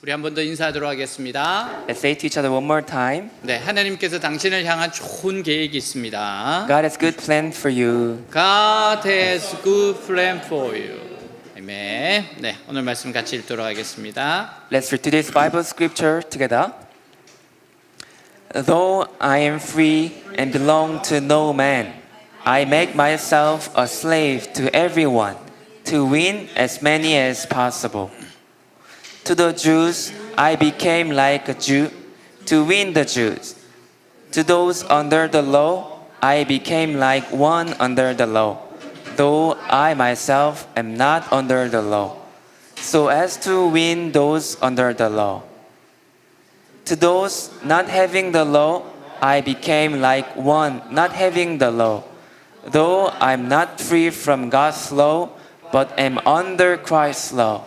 우리 한 번 더 인사하도록 하겠습니다. Let's say to each other one more time. 네, 하나님께서 당신을 향한 좋은 계획이 있습니다. God has good plan for you. God has good plan for you. 아멘. 네, 오늘 말씀 같이 읽도록 하겠습니다. Let's read today's Bible scripture together. Though I am free and belong to no man, I make myself a slave to everyone to win as many as possible. To the Jews, I became like a Jew to win the Jews. To those under the law, I became like one under the law, though I myself am not under the law, so as to win those under the law. To those not having the law, I became like one not having the law, though I'm not free from God's law, but am under Christ's law,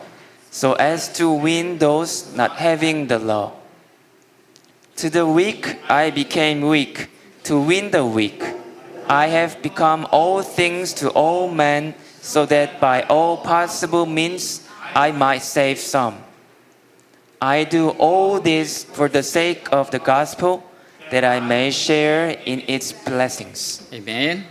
so as to win those not having the law. To the weak I became weak, to win the weak. I have become all things to all men, so that by all possible means I might save some. I do all this for the sake of the gospel, that I may share in its blessings. 아멘.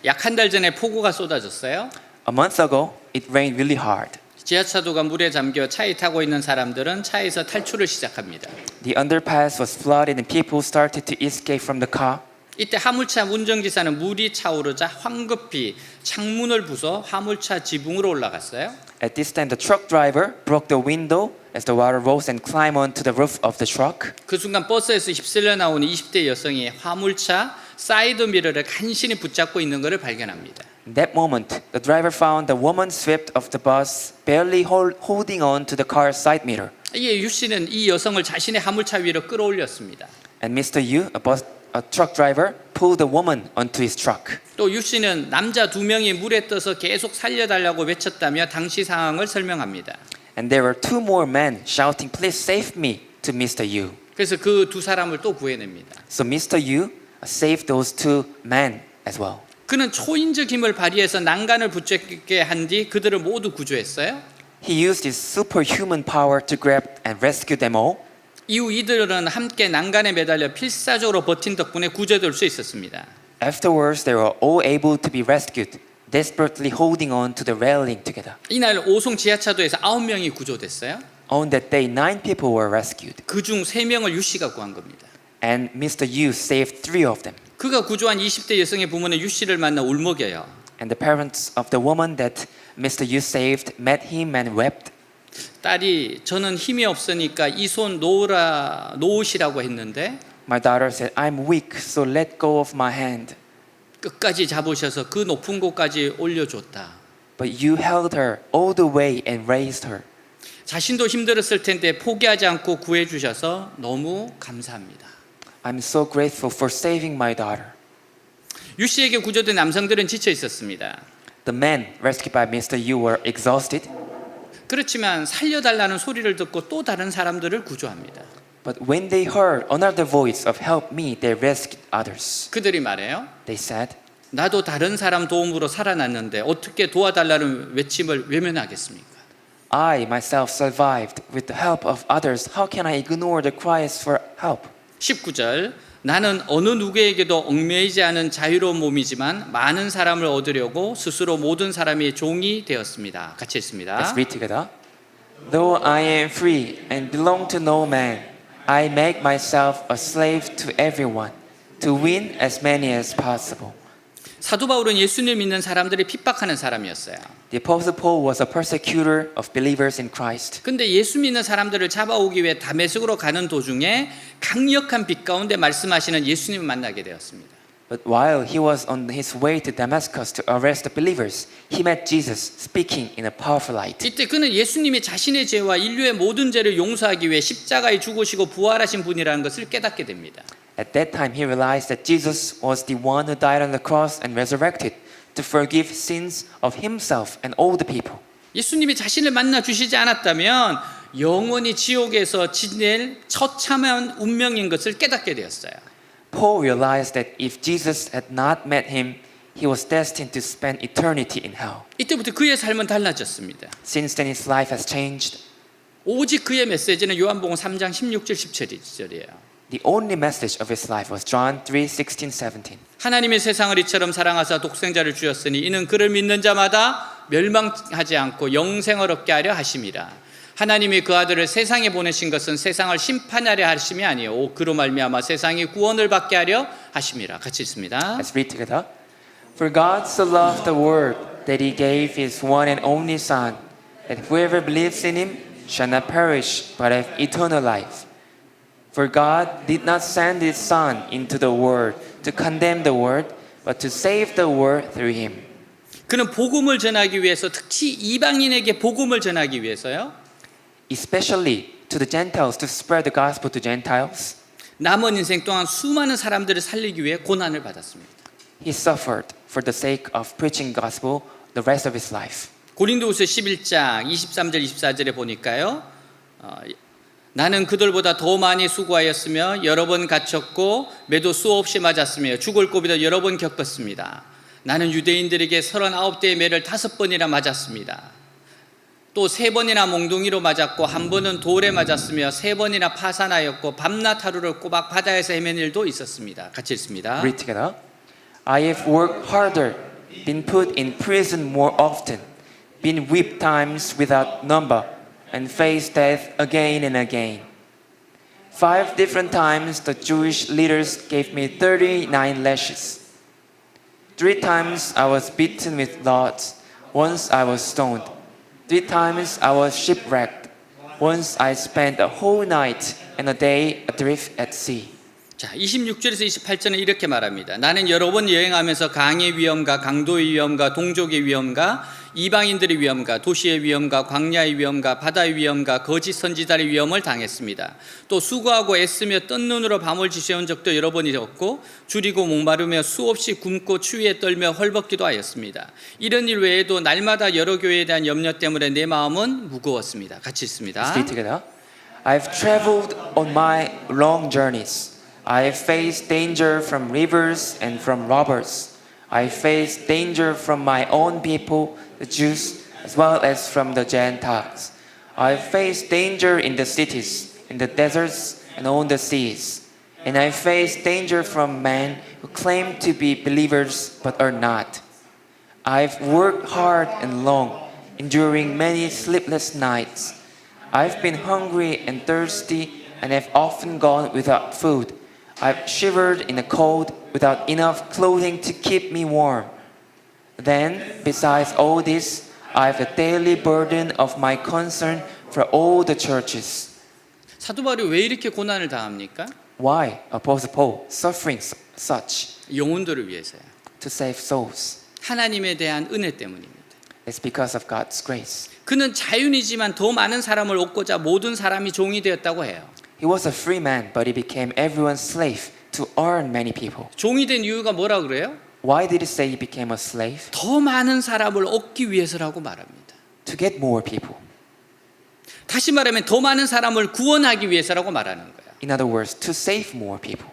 약 한 달 전에 폭우가 쏟아졌어요. A month ago, it rained really hard. 지하차도가 물에 잠겨 차에 타고 있는 사람들은 차에서 탈출을 시작합니다. The underpass was flooded and people started to escape from the car. 이때 화물차 운전기사는 물이 차오르자 황급히 창문을 부숴 화물차 지붕으로 올라갔어요. At this time, the truck driver broke the window as the water rose and climbed onto the roof of the truck. 그 순간 버스에서 휩쓸려 나오는 20대 여성이 화물차 사이드 미러를 간신히 붙잡고 있는 것을 발견합니다. In that moment, the driver found the woman swept off the bus, barely holding on to the car's side mirror. 이에 유 씨는 이 여성을 자신의 화물차 위로 끌어올렸습니다. And Mr. Yu, a truck driver, pulled the woman onto his truck. 또 유 씨는 남자 두 명이 물에 떠서 계속 살려달라고 외쳤다며 당시 상황을 설명합니다. And there were two more men shouting, "Please save me," to Mr. Yu. 그래서 그 두 사람을 또 구해냅니다. So Mr. Yu saved those two men as well. 그는 초인적 힘을 발휘해서 난간을 붙잡게 한 뒤 그들을 모두 구조했어요. He used his superhuman power to grab and rescue them all. 이후 이들은 함께 난간에 매달려 필사적으로 버틴 덕분에 구조될 수 있었습니다. Afterwards, they were all able to be rescued, desperately holding on to the railing together. 이날 오송 지하차도에서 9명이 구조됐어요. On that day, 9 people were rescued, 그중 3명을 유 씨가 구한 겁니다. and Mr. Yu saved 3 of them. 그가 구조한 20대 여성의 부모는 유 씨를 만나 울먹여요. And the parents of the woman that Mr. Yu saved met him and wept. 딸이 저는 힘이 없으니까 이 손 놓으시라고 했는데 My daughter said, "I'm weak, so let go of my hand." 끝까지 잡으셔서 그 높은 곳까지 올려줬다. But you held her all the way and raised her. 자신도 힘들었을 텐데 포기하지 않고 구해주셔서 너무 감사합니다. I'm so grateful for saving my daughter. 유 씨에게 구조된 남성들은 지쳐 있었습니다. The men rescued by Mr. Yu were exhausted, 그렇지만 살려달라는 소리를 듣고 또 다른 사람들을 구조합니다. but when they heard another voice of "Help me," they rescued others. 그들이 말해요. They said, 나도 다른 사람 도움으로 살아났는데 어떻게 도와달라는 외침을 외면하겠습니까? "I myself survived with the help of others. How can I ignore the cries for help?" 19절 나는 어느 누구에게도 얽매이지 않은 자유로운 몸이지만 많은 사람을 얻으려고 스스로 모든 사람의 종이 되었습니다. 같이 읽습니다. Let's read together. Though I am free and belong to no man, I make myself a slave to everyone to win as many as possible. 사도 바울은 예수님을 믿는 사람들이 핍박하는 사람이었어요. The Apostle Paul was a persecutor of believers in Christ. 근데 예수 믿는 사람들을 잡아오기 위해 다메섹으로 가는 도중에 강력한 빛 가운데 말씀하시는 예수님을 만나게 되었습니다. But while he was on his way to Damascus to arrest the believers, he met Jesus speaking in a powerful light. 이때 그는 예수님이 자신의 죄와 인류의 모든 죄를 용서하기 위해 십자가에 죽으시고 부활하신 분이라는 것을 깨닫게 됩니다. At that time, he realized that Jesus was the one who died on the cross and resurrected to forgive sins of himself and all the people. 예수님이 자신을 만나 주시지 않았다면 영원히 지옥에서 지낼 처참한 운명인 것을 깨닫게 되었어요. Paul realized that if Jesus had not met him, he was destined to spend eternity in hell. 이때부터 그의 삶은 달라졌습니다. Since then, his life has changed. 오직 그의 메시지는 요한복음 3장 16절 17절이에요. The only message of his life was John 3:16, 17. 하나님이 세상을 이처럼 사랑하사 독생자를 주셨으니 이는 그를 믿는 자마다 멸망하지 않고 영생을 얻게 하려 하심이라. 하나님이 그 아들을 세상에 보내신 것은 세상을 심판하려 하심이 아니요 그로 말미암아 세상이 구원을 받게 하려 하심이라. 같이 읽습니다. Let's read together. For God so loved the world that he gave his one and only Son, that whoever believes in him shall not perish but have eternal life. For God did not send his Son into the world to condemn the world, but to save the world through him. 그는 복음을 전하기 위해서 특히 이방인에게 복음을 전하기 위해서요. Especially to the Gentiles, to spread the gospel to Gentiles. 남은 인생 동안 수많은 사람들을 살리기 위해 고난을 받았습니다. He suffered for the sake of preaching gospel the rest of his life. 고린도후서 11장 23절 24절에 보니까요. 나는 그들보다 더 많이 수고하였으며 여러 번 갇혔고 매도 수없이 맞았으며 죽을 고비도 여러 번 겪었습니다. 나는 유대인들에게 39대의 매를 5번이나 맞았습니다. 또 3번이나 몽둥이로 맞았고 한 번은 돌에 맞았으며 3번이나 파산하였고 밤낮 하루를 꼬박 바다에서 헤맨 일도 있었습니다. 같이 읽습니다. Read together. I have worked harder, been put in prison more often, been whipped times without number, and faced death again and again. 5 different times the Jewish leaders gave me 39 lashes. 3 times I was beaten with rods. Once I was stoned. 3 times I was shipwrecked. Once I spent a whole night and a day adrift at sea. 자, 26절에서 28절은 이렇게 말합니다. 나는 여러 번 여행하면서 강의 위험과 강도의 위험과 동족의 위험과 이방인들의 위험과 도시의 위험과 광야의 위험과 바다의 위험과 거짓 선지자의 위험을 당했습니다. 또 수고하고 애쓰며 뜬 눈으로 밤을 지새운 적도 여러 번이었고 줄이고 목마르며 수없이 굶고 추위에 떨며 헐벗기도 하였습니다. 이런 일 외에도 날마다 여러 교회에 대한 염려 때문에 내 마음은 무거웠습니다. 같이 읽습니다. Let's read together. I've traveled on my long journeys. I have faced danger from rivers and from robbers. I faced danger from my own people, the Jews, as well as from the Gentiles. I faced danger in the cities, in the deserts, and on the seas. And I faced danger from men who claim to be believers but are not. I've worked hard and long, enduring many sleepless nights. I've been hungry and thirsty and have often gone without food. I've shivered in the cold without enough clothing to keep me warm. Then, besides all this, I have the daily burden of my concern for all the churches. 사도 바울이 왜 이렇게 고난을 당합니까? Why, Apostle Paul, suffering such? 영혼들을 위해서요. To save souls. 하나님에 대한 은혜 때문입니다. It's because of God's grace. 그는 자윤이지만 더 많은 사람을 얻고자 모든 사람이 종이 되었다고 해요. He was a free man, but he became everyone's slave to earn many people. 종이 된 이유가 뭐라 그래요? Why did he say he became a slave? 더 많은 사람을 얻기 위해서라고 말합니다. To get more people. 다시 말하면 더 많은 사람을 구원하기 위해서라고 말하는 거예요. In other words, to save more people.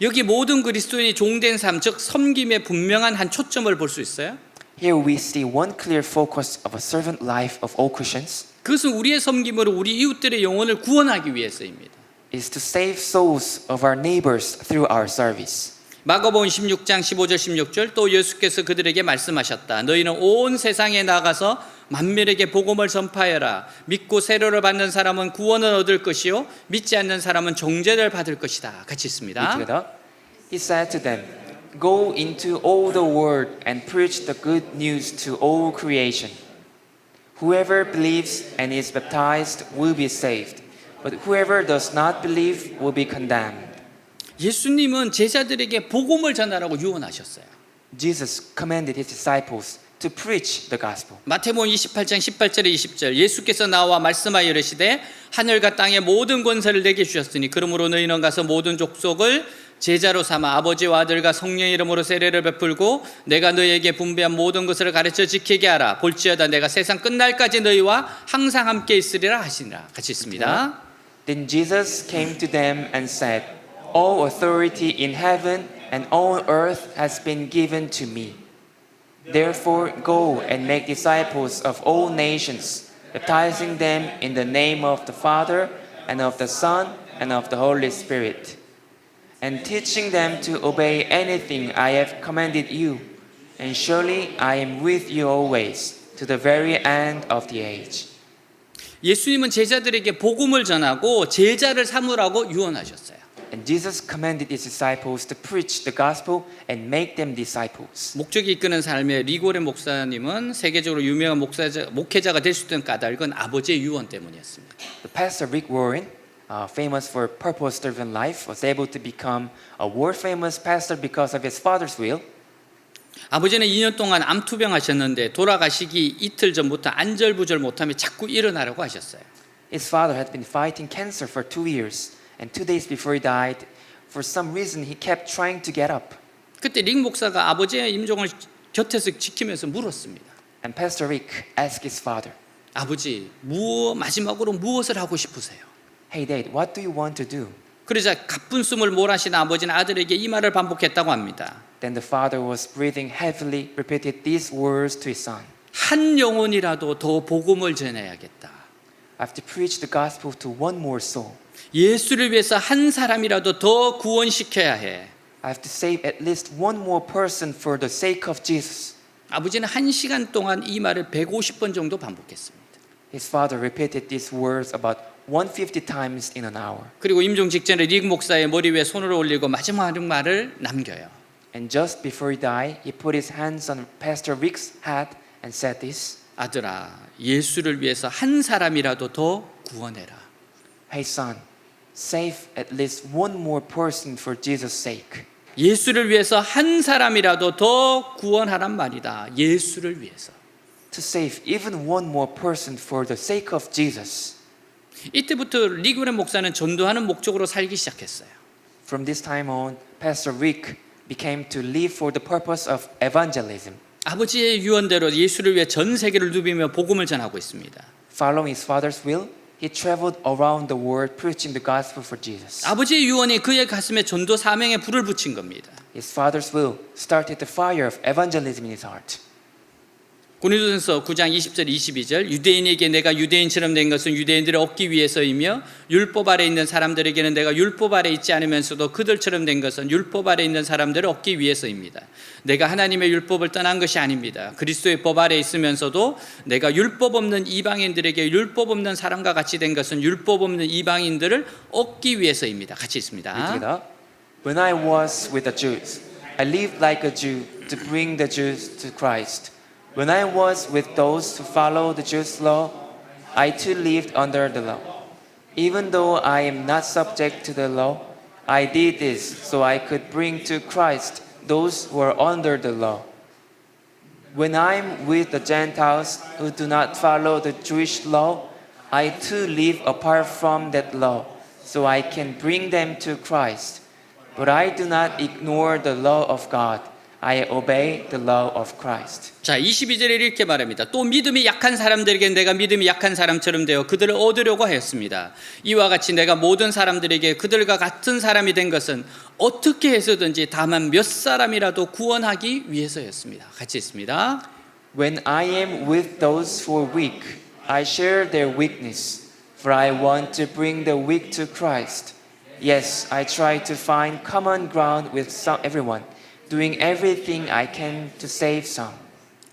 여기 모든 그리스도인이 종된 삶, 즉 섬김의 분명한 한 초점을 볼 수 있어요. Here we see one clear focus of a servant life of all Christians 그것은 우리의 섬김으로 우리 이웃들의 영혼을 구원하기 위해서입니다. is to save souls of our neighbors through our service. 마가복음 16장 15절 16절 또 예수께서 그들에게 말씀하셨다. 너희는 온 세상에 나가서 만민에게 복음을 전파하여라. 믿고 세례를 받는 사람은 구원을 얻을 것이요 믿지 않는 사람은 정죄를 받을 것이다. 같이 있습니다. Read together. He said to them, Go into all the world and preach the good news to all creation. Whoever believes and is baptized will be saved, but whoever does not believe will be condemned. 예수님은 제자들에게 복음을 전하라고 유언하셨어요. Jesus commanded his disciples to preach the gospel. 마태복음 28장 18절에 20절 예수께서 나와 말씀하여 이르시되 하늘과 땅의 모든 권세를 내게 주셨으니 그러므로 너희는 가서 모든 족속을 제자로 삼아 아버지와 아들과 성령의 이름으로 세례를 베풀고 내가 너희에게 분배한 모든 것을 가르쳐 지키게 하라. 볼지어다 내가 세상 끝날까지 너희와 항상 함께 있으리라 하시니라. 같이 있습니다. Then Jesus came to them and said, All authority in heaven and on earth has been given to me. Therefore go and make disciples of all nations, baptizing them in the name of the Father and of the Son and of the Holy Spirit, and teaching them to obey anything I have commanded you. And surely I am with you always, to the very end of the age. 예수님은 제자들에게 복음을 전하고 제자를 삼으라고 유언하셨어요. And Jesus commanded his disciples to preach the gospel and make them disciples. 목적이 이끄는 삶의 리고레 목사님은 세계적으로 유명한 목회자가 될 수 있던 까닭은 아버지의 유언 때문이었습니다. The pastor Rick Warren, famous for purpose-driven life, was able to become a world-famous pastor because of his father's will. 아버지는 2년 동안 암투병 하셨는데 돌아가시기 이틀 전부터 안절부절 못하며 자꾸 일어나라고 하셨어요. His father had been fighting cancer for 2 years, and 2 days before he died, for some reason he kept trying to get up. 그때 릭 목사가 아버지의 임종을 곁에서 지키면서 물었습니다. And Pastor Rick asked his father, 아버지, 마지막으로 무엇을 하고 싶으세요? "Hey Dad, what do you want to do?" 그러자 가쁜 숨을 몰아쉬는 아버지는 아들에게 이 말을 반복했다고 합니다. Then the father was breathing heavily, repeated these words to his son. 한 영혼이라도 더 복음을 전해야겠다. I have to preach the gospel to one more soul. 예수를 위해서 한 사람이라도 더 구원시켜야 해. I have to save at least one more person for the sake of Jesus. 아버지는 1시간 동안 이 말을 150번 정도 반복했습니다. His father repeated these words about 150 times in an hour. 그리고 임종 직전에 릭 목사의 머리 위에 손을 올리고 마지막 말을 남겨요. And just before he died, he put his hands on Pastor Rick's head and said this. 아들아, 예수를 위해서 한 사람이라도 더 구원해라. Hey son, save at least one more person for Jesus' sake. 예수를 위해서 한 사람이라도 더 구원하란 말이다. 예수를 위해서. To save even one more person for the sake of Jesus. 이때부터 리그레 목사는 전도하는 목적으로 살기 시작했어요. From this time on, Pastor Rick became to live for the purpose of evangelism. 아버지의 유언대로 예수를 위해 전 세계를 누비며 복음을 전하고 있습니다. Following his father's will, he traveled around the world preaching the gospel for Jesus. 아버지의 유언이 그의 가슴에 전도 사명에 불을 붙인 겁니다. His father's will started the fire of evangelism in his heart. 고린도전서 9장 20절 22절 유대인에게 내가 유대인처럼 된 것은 유대인들을 얻기 위해서이며 율법 아래 있는 사람들에게는 내가 율법 아래 있지 않으면서도 그들처럼 된 것은 율법 아래 있는 사람들을 얻기 위해서입니다. 내가 하나님의 율법을 떠난 것이 아닙니다. 그리스도의 법 아래 있으면서도 내가 율법 없는 이방인들에게 율법 없는 사람과 같이 된 것은 율법 없는 이방인들을 얻기 위해서입니다. 같이 있습니다. Together. When I was with the Jews, I lived like a Jew to bring the Jews to Christ. When I was with those who follow the Jews' law, I too lived under the law. Even though I am not subject to the law, I did this so I could bring to Christ those who are under the law. When I'm with the Gentiles who do not follow the Jewish law, I too live apart from that law, so I can bring them to Christ. But I do not ignore the law of God. I obey the law of Christ. 자, 22절에 이렇게 말합니다. 또 믿음이 약한 사람들에게 내가 믿음이 약한 사람처럼 되어 그들을 얻으려고 하였습니다. 이와 같이 내가 모든 사람들에게 그들과 같은 사람이 된 것은 어떻게 해서든지 다만 몇 사람이라도 구원하기 위해서였습니다. 같이 있습니다. When I am with those who are weak, I share their weakness, for I want to bring the weak to Christ. Yes, I try to find common ground with everyone, doing everything I can to save some.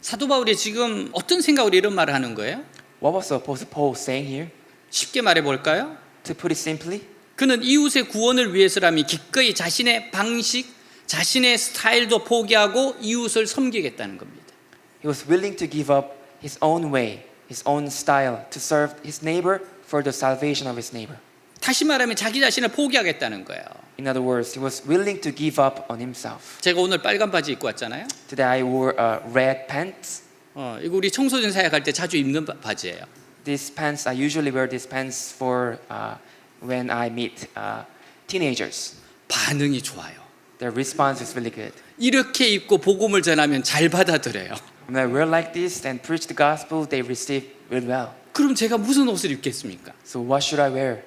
사도 바울이 지금 어떤 생각으로 이런 말을 하는 거예요? What was the Apostle Paul saying here? 쉽게 말해 볼까요? To put it simply, 그는 이웃의 구원을 위해서라면 기꺼이 자신의 방식, 자신의 스타일도 포기하고 이웃을 섬기겠다는 겁니다. he was willing to give up his own way, his own style to serve his neighbor for the salvation of his neighbor. 다시 말하면 자기 자신을 포기하겠다는 거예요. In other words, he was willing to give up on himself. 제가 오늘 빨간 바지 입고 왔잖아요. Today I wore red pants. 이거 우리 청소년 사역 할 때 자주 입는 바지예요. These pants, I usually wear these pants for when I meet teenagers. 반응이 좋아요. Their response is really good. 이렇게 입고 복음을 전하면 잘 받아들여요. When I wear like this and preach the gospel, they receive really well. 그럼 제가 무슨 옷을 입겠습니까? So what should I wear?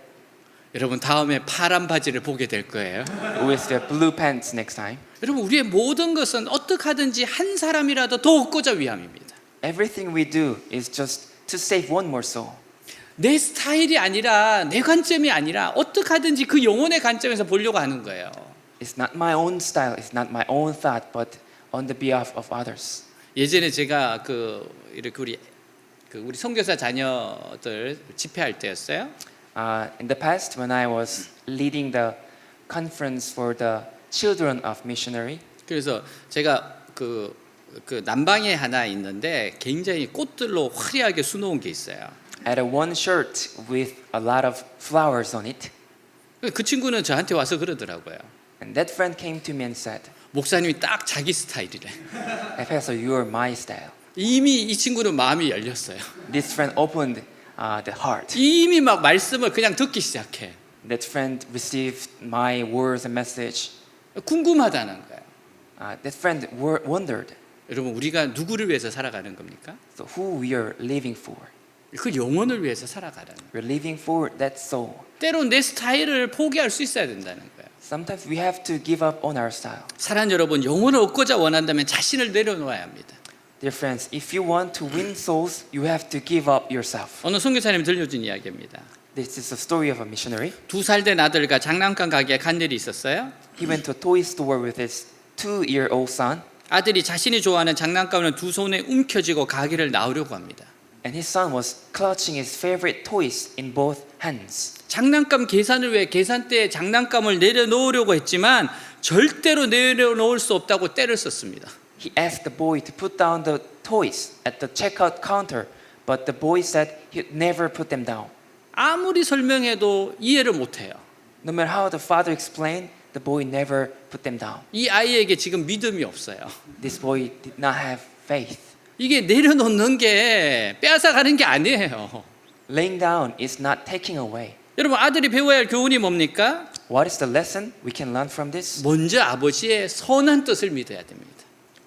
여러분 다음에 파란 바지를 보게 될 거예요. With the blue pants next time. 여러분 우리의 모든 것은 어떻게 하든지 한 사람이라도 더 얻고자 위함입니다. Everything we do is just to save one more soul. 내 스타일이 아니라 내 관점이 아니라 어떻게 하든지 그 영혼의 관점에서 보려고 하는 거예요. It's not my own style, it's not my own thought, but on the behalf of others. 예전에 제가 이렇게 우리 선교사 자녀들 집회할 때였어요. In the past, when I was leading the conference for the children of missionary, 그래서 제가 그 남방에 하나 있는데 굉장히 꽃들로 화려하게 수놓은 게 있어요. I had a one shirt with a lot of flowers on it. 그 친구는 저한테 와서 그러더라고요. And that friend came to me and said, 목사님이 딱 자기 스타일이래. Pastor, you are my style. 이미 이 친구는 마음이 열렸어요. This friend opened the heart. 이미 막 말씀을 그냥 듣기 시작해. That friend received my words and message. 궁금하다는 거예요. That friend wondered, 여러분 우리가 누구를 위해서 살아가는 겁니까? so who we are living for. 그 영혼을 위해서 살아가라는 거예요. We're living for that soul. 때론 내 스타일을 포기할 수 있어야 된다는 거예요. Sometimes we have to give up on our style. 사랑 여러분, 영혼을 얻고자 원한다면 자신을 내려놓아야 합니다. Dear friends, if you want to win souls, you have to give up yourself. 어느 선교사님 들려준 이야기입니다. This is a story of a missionary. 2살 된 아들과 장난감 가게에 간 일이 있었어요. He went to a toy store with his 2-year-old son, 아들이 자신이 좋아하는 장난감을 두 손에 움켜쥐고 가게를 나오려고 합니다. and his son was clutching his favorite toys in both hands. 장난감 계산을 위해 계산대에 장난감을 내려놓으려고 했지만 절대로 내려놓을 수 없다고 떼를 썼습니다. He asked the boy to put down the toys at the checkout counter, but the boy said he'd never put them down. 아무리 설명해도 이해를 못해요. No matter how the father explained, the boy never put them down. 이 아이에게 지금 믿음이 없어요. This boy did not have faith. 이게 내려놓는 게 빼앗아가는 게 아니에요. Laying down is not taking away. 여러분 아들이 배워야 할 교훈이 뭡니까? What is the lesson we can learn from this? 먼저 아버지의 선한 뜻을 믿어야 됩니다.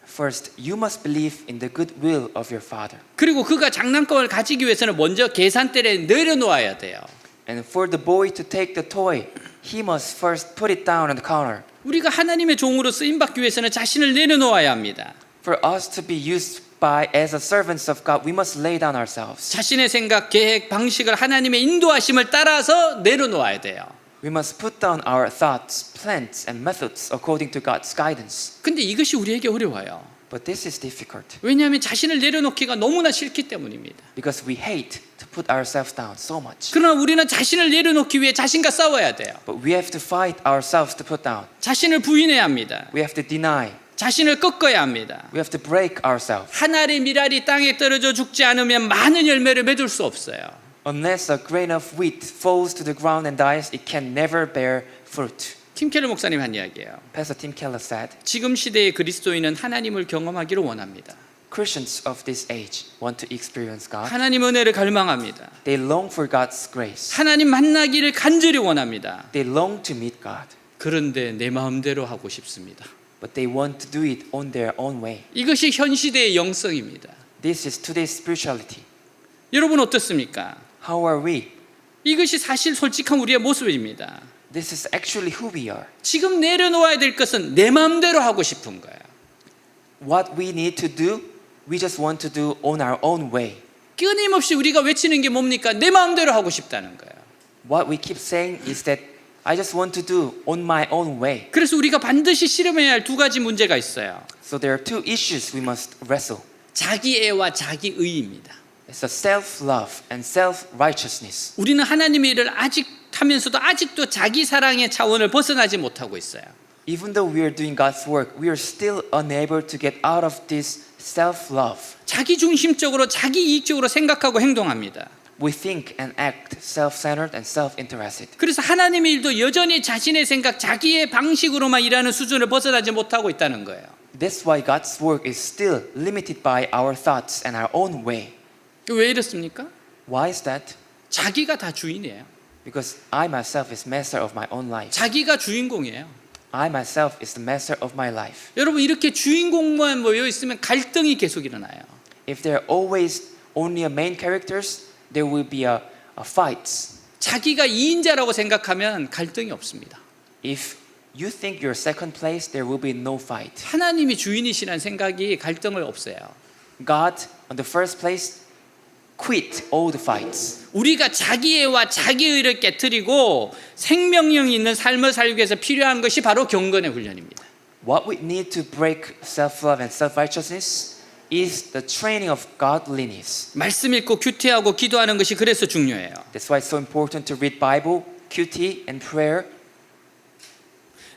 First, you must believe in the good will of your father. 그리고 그가 장난감을 가지기 위해서는 먼저 계산대에 내려놓아야 돼요. And for the boy to take the toy, he must first put it down on the counter. 우리가 하나님의 종으로 쓰임 받기 위해서는 자신을 내려놓아야 합니다. For us to be used by as a servants of God, we must lay down ourselves. 자신의 생각, 계획, 방식을 하나님의 인도하심을 따라서 내려놓아야 돼요. We must put down our thoughts, plans, and methods according to God's guidance. 근데 이것이 우리에게 어려워요. But this is difficult 왜냐하면 자신을 내려놓기가 너무나 싫기 때문입니다. because we hate to put ourselves down so much. 그러나 우리는 자신을 내려놓기 위해 자신과 싸워야 돼요. But we have to fight ourselves to put down. 자신을 부인해야 합니다. We have to deny. 자신을 꺾어야 합니다. We have to break ourselves. 하나의 미랄이 땅에 떨어져 죽지 않으면 많은 열매를 맺을 수 없어요. Unless a grain of wheat falls to the ground and dies, it can never bear fruit. 팀 켈러 목사님 한 이야기예요. Pastor Tim Keller said, 지금 시대의 그리스도인은 하나님을 경험하기를 원합니다. Christians of this age want to experience God. 하나님 은혜를 갈망합니다. They long for God's grace. 하나님 만나기를 간절히 원합니다. They long to meet God. 그런데 내 마음대로 하고 싶습니다. But they want to do it on their own way. 이것이 현 시대의 영성입니다. This is today's spirituality. 여러분 어떻습니까? How are we? 이것이 사실 솔직한 우리의 모습입니다. This is actually who we are. 지금 내려놓아야 될 것은 내 마음대로 하고 싶은 거예요. What we need to do, we just want to do on our own way. 끊임없이 우리가 외치는 게 뭡니까? 내 마음대로 하고 싶다는 거예요. What we keep saying is that I just want to do on my own way. 그래서 우리가 반드시 실험해야 할 두 가지 문제가 있어요. So there are two issues we must wrestle. 자기애와 자기의입니다. It's a self-love and self-righteousness. 우리는 하나님의 일을 아직 하면서도 아직도 자기 사랑의 차원을 벗어나지 못하고 있어요. Even though we are doing God's work, we are still unable to get out of this self-love. 자기 중심적으로 자기 이익적으로 생각하고 행동합니다. We think and act self-centered and self-interested. 그래서 하나님의 일도 여전히 자신의 생각, 자기의 방식으로만 일하는 수준을 벗어나지 못하고 있다는 거예요. That's why God's work is still limited by our thoughts and our own way. 왜 이렇습니까? Why is that? 자기가 다 주인이에요. Because I myself is master of my own life. 자기가 주인공이에요. I myself is the master of my life. 여러분 이렇게 주인공만 모여 있으면 갈등이 계속 일어나요. If there are always only a main characters, there will be a fights. 자기가 2인자라고 생각하면 갈등이 없습니다. If you think you're second place, there will be no fight. 하나님이 주인이시라는 생각이 갈등을 없애요. God on the first place quit all the fights. 우리가 자기애와 자기의를 깨트리고 생명력 있는 삶을 살기 위해서 필요한 것이 바로 경건의 훈련입니다. What we need to break self-love and self-righteousness is the training of godliness. 말씀 읽고 큐티하고 기도하는 것이 그래서 중요해요. That's why it's so important to read Bible, QT, and prayer.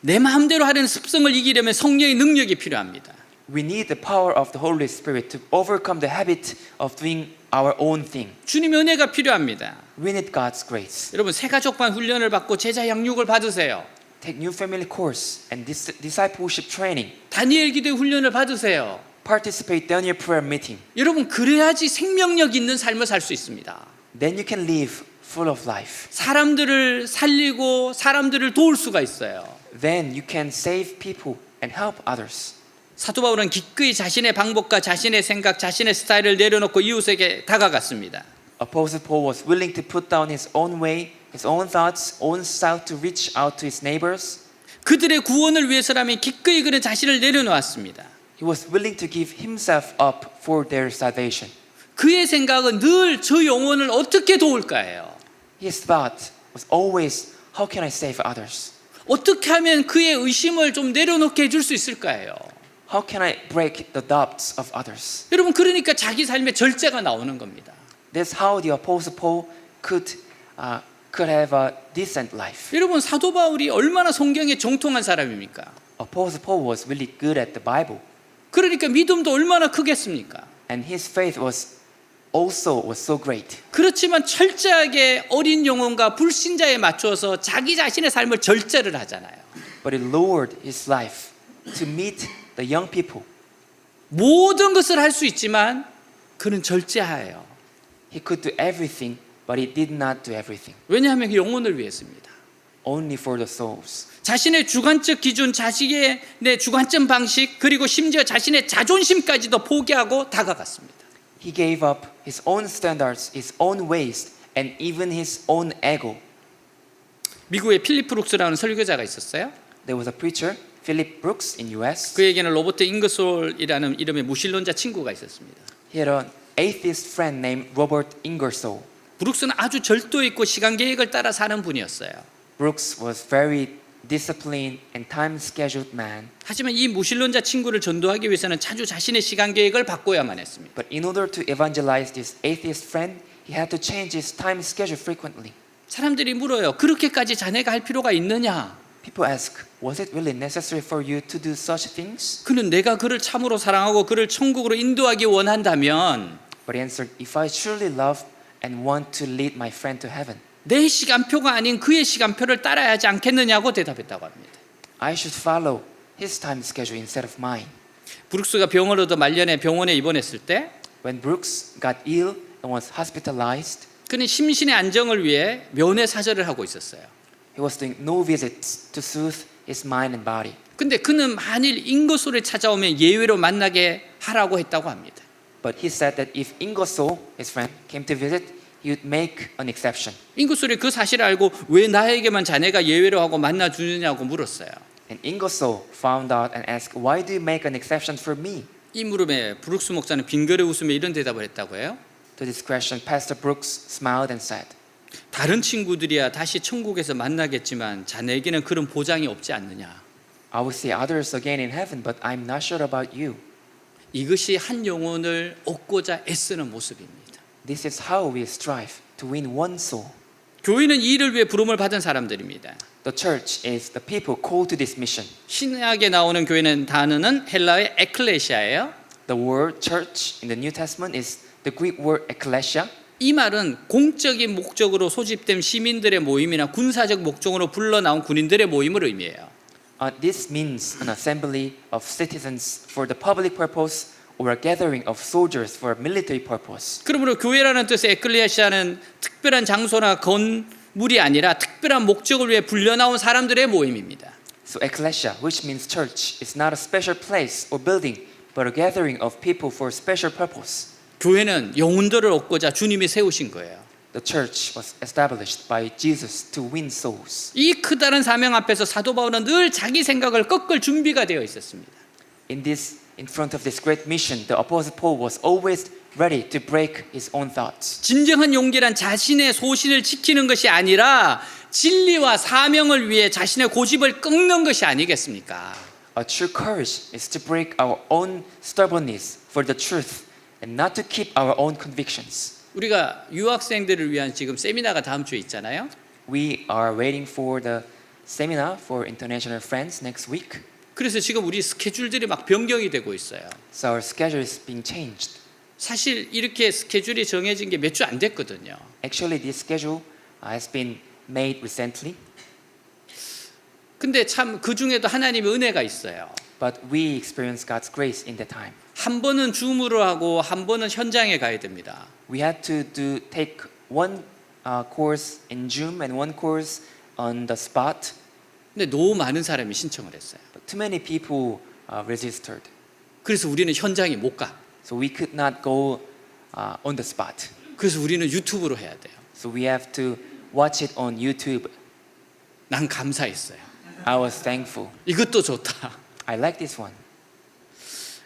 내 마음대로 하려는 습성을 이기려면 성령의 능력이 필요합니다. We need the power of the Holy Spirit to overcome the habit of doing our own thing. 주님의 은혜가 필요합니다. We need God's grace. 여러분 새가족반 훈련을 받고 제자 양육을 받으세요. Take new family course and discipleship training. 다니엘 기도의 훈련을 받으세요. Participate Daniel prayer meeting. 여러분 그래야지 생명력 있는 삶을 살 수 있습니다. Then you can live full of life. 사람들을 살리고 사람들을 도울 수가 있어요. Then you can save people and help others. 사도 바울은 기꺼이 자신의 방법과 자신의 생각, 자신의 스타일을 내려놓고 이웃에게 다가갔습니다. Apostle Paul was willing to put down his own way, his own thoughts, own style to reach out to his neighbors. 그들의 구원을 위해서라면 기꺼이 그는 자신을 내려놓았습니다. He was willing to give himself up for their salvation. 그의 생각은 늘 저 영혼을 어떻게 도울까예요. His thought was always, how can I save others? 어떻게 하면 그의 의심을 좀 내려놓게 해줄 수 있을까예요. How can I break the doubts of others? 여러분 그러니까 자기 삶에 절제가 나오는 겁니다. That's how the Apostle Paul could have a decent life. 여러분 사도 바울이 얼마나 성경에 정통한 사람입니까? Apostle Paul was really good at the Bible, 그러니까 믿음도 얼마나 크겠습니까? and his faith was so great. 그렇지만 철저하게 어린 영혼과 불신자에 맞춰서 자기 자신의 삶을 절제를 하잖아요. But he lowered his life to meet the young people. 모든 것을 할 수 있지만 그는 절제하예요. He could do everything, but he did not do everything. 왜냐하면 영혼을 위해서입니다. Only for the souls. 자신의 주관적 기준, 자신의 주관적 방식, 그리고 심지어 자신의 자존심까지도 포기하고 다가갔습니다. He gave up his own standards, his own ways, and even his own ego. 미국에 필립 브룩스라는 설교자가 있었어요. There was a preacher, Philip Brooks, in U.S. 그에게는 로버트 잉거솔이라는 이름의 무신론자 친구가 있었습니다. He had an atheist friend named Robert Ingersoll. 브룩스는 아주 절도 있고 시간 계획을 따라 사는 분이었어요. Brooks was very disciplined and time-scheduled man. 하지만 이 무신론자 친구를 전도하기 위해서는 자주 자신의 시간 계획을 바꿔야만 했습니다. But in order to evangelize this atheist friend, he had to change his time schedule frequently. 사람들이 물어요. 그렇게까지 자네가 할 필요가 있느냐? People ask, was it really necessary for you to do such things? 그는 내가 그를 참으로 사랑하고 그를 천국으로 인도하기 원한다면 But he answered, if I truly love and want to lead my friend to heaven, 내 시간표가 아닌 그의 시간표를 따라야 하지 않겠느냐고 대답했다고 합니다. I should follow his time schedule instead of mine. 브룩스가 병을 얻어 말년에 병원에 입원했을 때 When Brooks got ill and was hospitalized, 그는 심신의 안정을 위해 면회 사절을 하고 있었어요. he was doing no visits to soothe his mind and body. 근데 그는 만일 인거소를 찾아오면 예외로 만나게 하라고 했다고 합니다. But he said that if Ingersoll, his friend, came to visit, he would make an exception. 인거소리 그 사실을 알고 왜 나에게만 자네가 예외로 하고 만나 주느냐고 물었어요. And Ingersoll found out and asked, why do you make an exception for me? 이 물음에 브룩스 목사는 빙그레 웃으며 이런 대답을 했다고 해요. To this question, Pastor Brooks smiled and said, 다른 친구들이야 다시 천국에서 만나겠지만 자네에게는 그런 보장이 없지 않느냐. I will see others again in heaven, but I'm not sure about you. 이것이 한 영혼을 얻고자 애쓰는 모습입니다. This is how we strive to win one soul. 교회는 이 일을 위해 부름을 받은 사람들입니다. The church is the people called to this mission. 신약에 나오는 교회는 단어는 헬라어의 에클레시아예요. The word church in the New Testament is the Greek word ekklesia. 이 말은 공적인 목적으로 소집된 시민들의 모임이나 군사적 목적으로 불러나온 군인들의 모임을 의미해요. This means an assembly of citizens for the public purpose or a gathering of soldiers for a military purpose. 그러므로 교회라는 뜻의 에클레시아는 특별한 장소나 건물이 아니라 특별한 목적을 위해 불려나온 사람들의 모임입니다. So ekklesia, which means church, is not a special place or building, but a gathering of people for a special purpose. 교회는 영혼들을 얻고자 주님이 세우신 거예요. The church was established by Jesus to win souls. 이 크다란 사명 앞에서 사도 바울은 늘 자기 생각을 꺾을 준비가 되어 있었습니다. In front of this great mission, the Apostle Paul was always ready to break his own thoughts. 진정한 용기란 자신의 소신을 지키는 것이 아니라 진리와 사명을 위해 자신의 고집을 꺾는 것이 아니겠습니까? A true courage is to break our own stubbornness for the truth and not to keep our own convictions. 우리가 유학생들을 위한 지금 세미나가 다음 주에 있잖아요. We are waiting for the seminar for international friends next week. 그래서 지금 우리 스케줄들이 막 변경이 되고 있어요. So our schedule is being changed. 사실 이렇게 스케줄이 정해진 게 몇 주 안 됐거든요. Actually, this schedule has been made recently, 근데 참 그 중에도 하나님의 은혜가 있어요. but we experience God's grace in that time. 한 번은 줌으로 하고 한 번은 현장에 가야 됩니다. We had to take one course in Zoom and one course on the spot. 근데 너무 많은 사람이 신청을 했어요. But too many people registered, 그래서 우리는 현장에 못 가. so we could not go on the spot. 그래서 우리는 유튜브로 해야 돼요. So we have to watch it on YouTube. 난 감사했어요. I was thankful. 이것도 좋다. I like this one.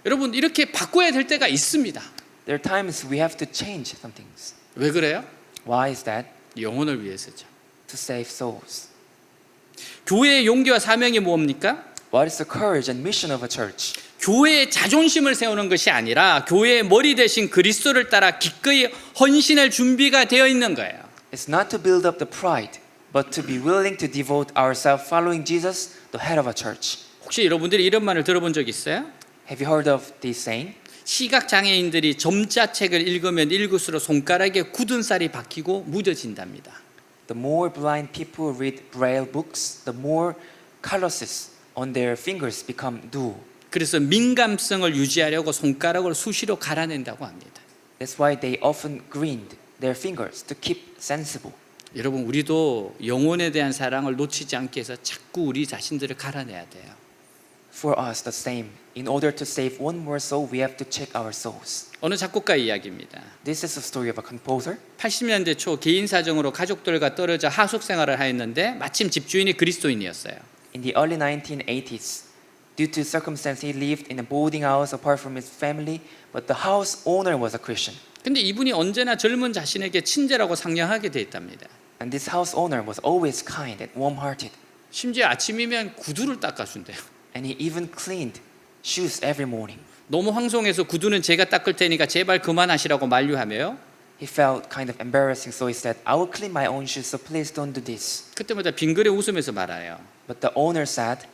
여러분 이렇게 바꿔야 될 때가 있습니다. There are times we have to change some things. 왜 그래요? Why is that? 영혼을 위해서죠. To save souls. 교회의 용기와 사명이 뭡니까? What is the courage and mission of a church? 교회의 자존심을 세우는 것이 아니라 교회의 머리 대신 그리스도를 따라 기꺼이 헌신할 준비가 되어 있는 거예요. It's not to build up the pride, but to be willing to devote ourselves following Jesus, the head of a church. 혹시 여러분들이 이런 말을 들어본 적 있어요? Have you heard of this saying? 시각 장애인들이 점자책을 읽으면 읽을수록 손가락에 굳은 살이 박히고 무뎌진답니다. The more blind people read braille books, the more calluses on their fingers become new. 그래서 민감성을 유지하려고 손가락을 수시로 갈아낸다고 합니다. That's why they often grind their fingers to keep sensible. 여러분 우리도 영혼에 대한 사랑을 놓치지 않기 위해서 자꾸 우리 자신들을 갈아내야 돼요. For us, the same. In order to save one more soul, we have to check our souls. 어느 작곡가 이야기입니다. This is the story of a composer. 80년대 초 개인 사정으로 가족들과 떨어져 하숙 생활을 하였는데 마침 집주인이 그리스도인이었어요. In the early 1980s, due to circumstance, he lived in a boarding house apart from his family, but the house owner was a Christian. 근데 이분이 언제나 젊은 자신에게 친절하고 상냥하게 돼 있답니다. And this house owner was always kind and warm-hearted. 심지어 아침이면 구두를 닦아준대요. And he even cleaned shoes every morning. 너무 황송해서 구두는 제가 닦을 테니까 제발 그만하시라고 만류하며요. He felt kind of embarrassing, so he said, I will clean my own shoes, so please don't do this. 그때마다 빙그레 웃으면서 말아요. But the owner said,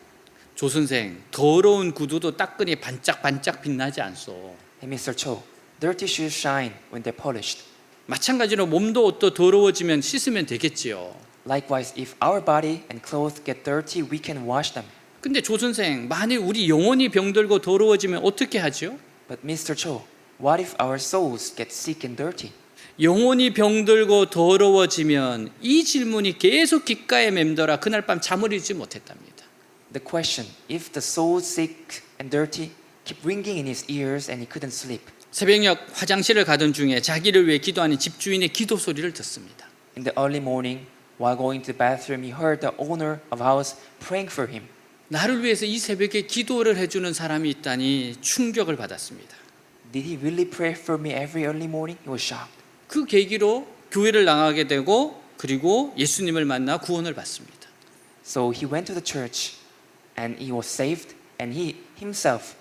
조 선생, 더러운 구두도 닦으니 반짝반짝 빛나지 않소. Hey, Mr. Cho, dirty shoes shine when they're polished. 마찬가지로 몸도 옷도 더러워지면 씻으면 되겠지요. Likewise, if our body and clothes get dirty, we can wash them. 근데 조 선생, 만일 우리 영혼이 병들고 더러워지면 어떻게 하죠? But Mr. Cho, what if our souls get sick and dirty? 영혼이 병들고 더러워지면 이 질문이 계속 귓가에 맴돌아 그날 밤 잠을 이루지 못했답니다. The question, if the soul sick and dirty, kept ringing in his ears and he couldn't sleep. 새벽녘 화장실을 가던 중에 자기를 위해 기도하는 집주인의 기도 소리를 듣습니다. In the early morning, while going to the bathroom, he heard the owner of house praying for him. 나를 위해서 이 새벽에 기도를 해주는 사람이 있다니 충격을 받았습니다. Did he really pray for me every early morning? He was shocked. 그 계기로 교회를 나가게 되고 그리고 예수님을 만나 구원을 받습니다. So he went to the church and he was saved and he himself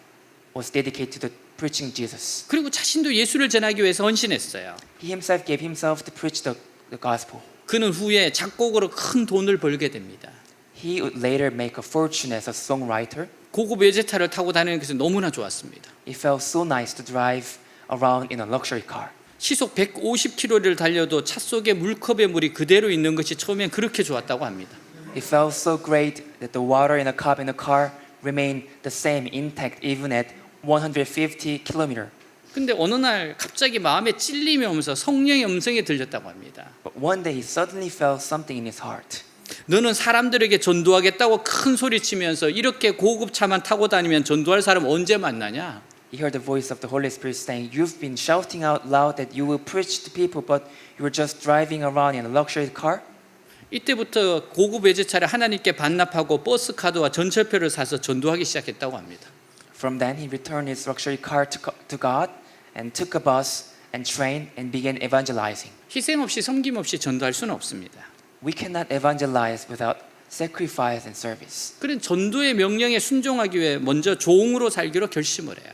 was dedicated to preaching Jesus. 그리고 자신도 예수를 전하기 위해서 헌신했어요. He himself gave himself to preach the gospel. 그는 후에 작곡으로 큰 돈을 벌게 됩니다. He would later make a fortune as a songwriter. 고급 외제차를 타고 다니는 것이 너무나 좋았습니다. It felt so nice to drive around in a luxury car. 시속 150km를 달려도 차 속에 물컵에 물이 그대로 있는 것이 처음엔 그렇게 좋았다고 합니다. It felt so great that the water in a cup in the car remained the same intact even at 150 km. 근데 어느 날 갑자기 마음에 찔림이 오면서 성령의 음성이 들렸다고 합니다. But one day he suddenly felt something in his heart. 너는 사람들에게 전도하겠다고 큰 소리치면서 이렇게 고급 차만 타고 다니면 전도할 사람 언제 만나냐? He heard the voice of the Holy Spirit saying, "You've been shouting out loud that you will preach to people, but you're just driving around in a luxury car." 이때부터 고급 외제차를 하나님께 반납하고 버스 카드와 전철표를 사서 전도하기 시작했다고 합니다. From then, he returned his luxury car to God and took a bus and train and begin evangelizing. 희생 없이 섬김 없이 전도할 수는 없습니다. We cannot evangelize without sacrifice and service. 그런 전도의 명령에 순종하기 위해 먼저 종으로 살기로 결심을 해요.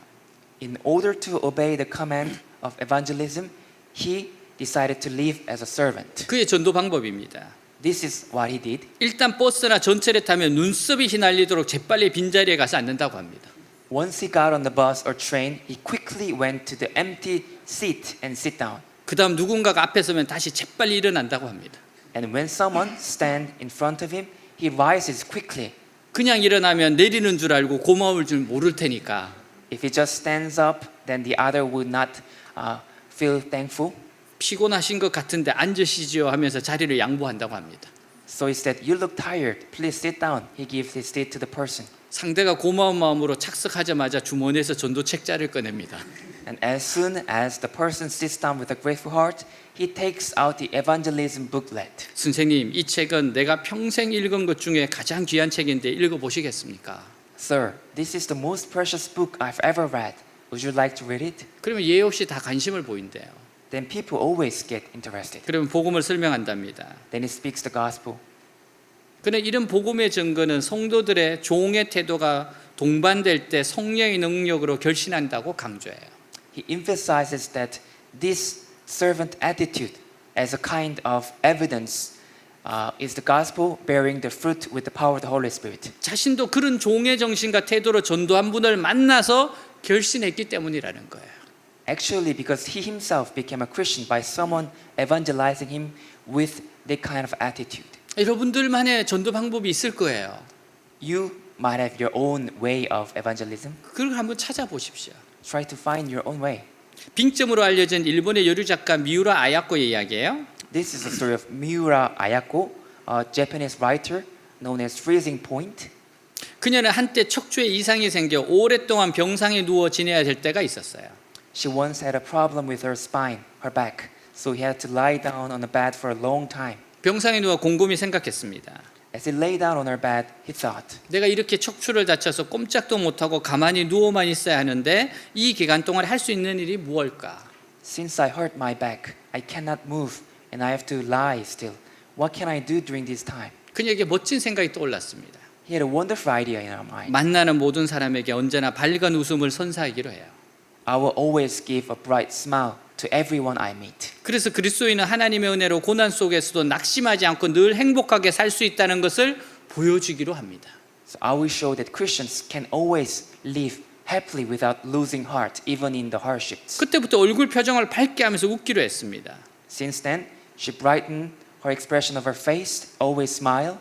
In order to obey the command of evangelism, he decided to live as a servant. 그의 전도 방법입니다. This is what he did. 일단 버스나 전철에 타면 눈썹이 휘날리도록 재빨리 빈자리에 가서 앉는다고 합니다. Once he got on the bus or train, he quickly went to the empty seat and sit down. 그 다음 누군가가 앞에 서면 다시 재빨리 일어난다고 합니다. And when someone stand in front of him, he rises quickly. 그냥 일어나면 내리는 줄 알고 고마움을 줄 모를 테니까 If he just stands up, then the other would not feel thankful. 피곤하신 것 같은데 앉으시지요 하면서 자리를 양보한다고 합니다. So he said, "You look tired. Please sit down." He gives his seat to the person. 상대가 고마운 마음으로 착석하자마자 주머니에서 전도 책자를 꺼냅니다. And as soon as the person sits down with a grateful heart, he takes out the evangelism booklet. 선생님, 이 책은 내가 평생 읽은 것 중에 가장 귀한 책인데 읽어보시겠습니까? Sir, this is the most precious book I've ever read. Would you like to read it? 그러면 예의 없이 다 관심을 보인대요. Then people always get interested. 그러면 복음을 설명한답니다. Then he speaks the gospel. 그런데 이런 복음의 증거는 성도들의 종의 태도가 동반될 때 성령의 능력으로 결신한다고 강조해요. He emphasizes that this servant attitude as a kind of evidence is the gospel bearing the fruit with the power of the Holy Spirit. 자신도 그런 종의 정신과 태도로 전도한 분을 만나서 결신했기 때문이라는 거예요. Actually, because he himself became a Christian by someone evangelizing him with that kind of attitude. 여러분들만의 전도 방법이 있을 거예요. You might have your own way of evangelism. 그걸 한번 찾아보십시오. Try to find your own way. 빙점으로 알려진 일본의 여류 작가 미우라 아야코의 이야기예요. This is the story of Miura Ayako, a Japanese writer known as Freezing Point. 그녀는 한때 척추에 이상이 생겨 오랫동안 병상에 누워 지내야 될 때가 있었어요. She once had a problem with her spine, her back, so he had to lie down on a bed for a long time. 병상에 누워 곰곰이 생각했습니다. As he lay down on her bed, he thought, 내가 이렇게 척추를 다쳐서 꼼짝도 못하고 가만히 누워만 있어야 하는데 이 기간 동안 할 수 있는 일이 무엇일까? since I hurt my back, I cannot move and I have to lie still. What can I do during this time? 그녀에게 멋진 생각이 떠올랐습니다. He had a wonderful idea in her mind. 만나는 모든 사람에게 언제나 밝은 웃음을 선사하기로 해요. I will always give a bright smile to everyone I meet. 그래서 그리스도인은 하나님의 은혜로 고난 속에서도 낙심하지 않고 늘 행복하게 살 수 있다는 것을 보여주기로 합니다. So I will show that Christians can always live happily without losing heart, even in the hardships. 그때부터 얼굴 표정을 밝게 하면서 웃기로 했습니다. Since then, she brightened her expression of her face, always smile.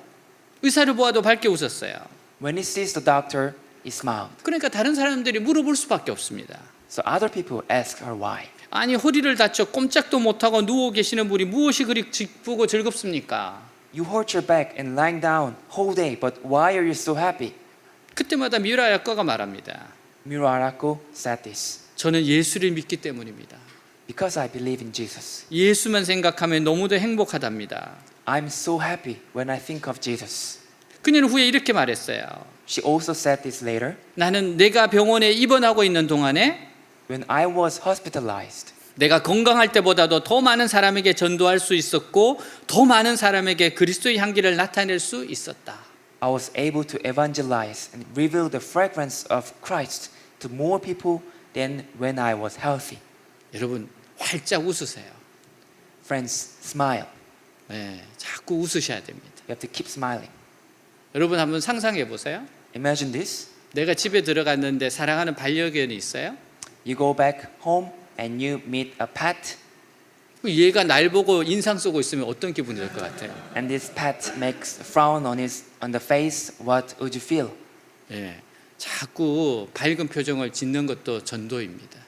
의사를 보아도 밝게 웃었어요. When he sees the doctor, he smiled. 그러니까 다른 사람들이 물어볼 수밖에 없습니다. So other people ask her why. 아니 허리를 다쳐 꼼짝도 못하고 누워 계시는 분이 무엇이 그리 기쁘고 즐겁습니까? You hurt your back and lying down whole day, but why are you so happy? 그때마다 미라 약과가 말합니다. Mirarako said this. 저는 예수를 믿기 때문입니다. Because I believe in Jesus. 예수만 생각하면 너무도 행복하답니다. I'm so happy when I think of Jesus. 그녀는 후에 이렇게 말했어요. She also said this later. 나는 내가 병원에 입원하고 있는 동안에 When I was hospitalized, 내가 건강할 때보다도 더 많은 사람에게 전도할 수 있었고 더 많은 사람에게 그리스도의 향기를 나타낼 수 있었다. I was able to evangelize and reveal the fragrance of Christ to more people than when I was healthy. 여러분 활짝 웃으세요. Friends, smile. 네, 자꾸 웃으셔야 됩니다. You have to keep smiling. 여러분 한번 상상해 보세요. Imagine this. 내가 집에 들어갔는데 사랑하는 반려견이 있어요. You go back home and you meet a pet, 얘가 날 보고 인상 쓰고 있으면 어떤 기분이 들 것 같아요? and this pet makes a frown on the face. What would you feel? 예, 자꾸 밝은 표정을 짓는 것도 전도입니다.